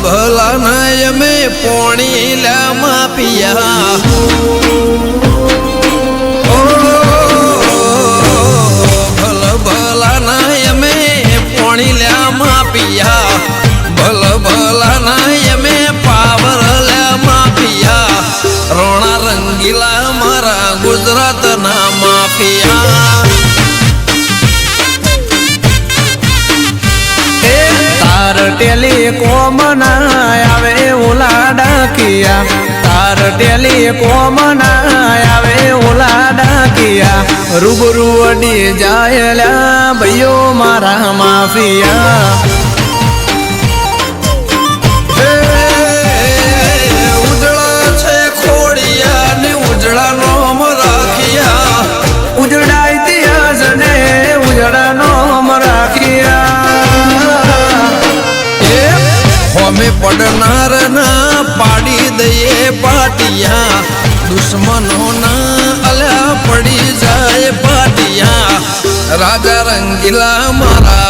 ભલા નય મેં પોણી લ્યા માપિયા ભલા નય મેં પોણી લ્યા માપિયા ભલા નય મેં પાવર લ્યા માપિયા રોણા રંગીલા મારા ગુજરાતના માફિયા ટેલિકોમ ના આવે ઓલા ડાકિયા તાર ટેલિકોમ ના આવે ઓલા ડાકિયા રૂબરૂ અડી જાયલા ભાઈઓ મારા માફિયા ઉજળા છે ખોડિયા ને ઉજળા નોમ રાખ્યા ઉજળા ઇતિહાસ ને ઉજળા નોમ રાખ્યા અમે પડનાર ના પાડી દઈએ પાટિયા દુશ્મનો ના અલ્યા પડી જાય પાટિયા રાજા રંગીલા મારા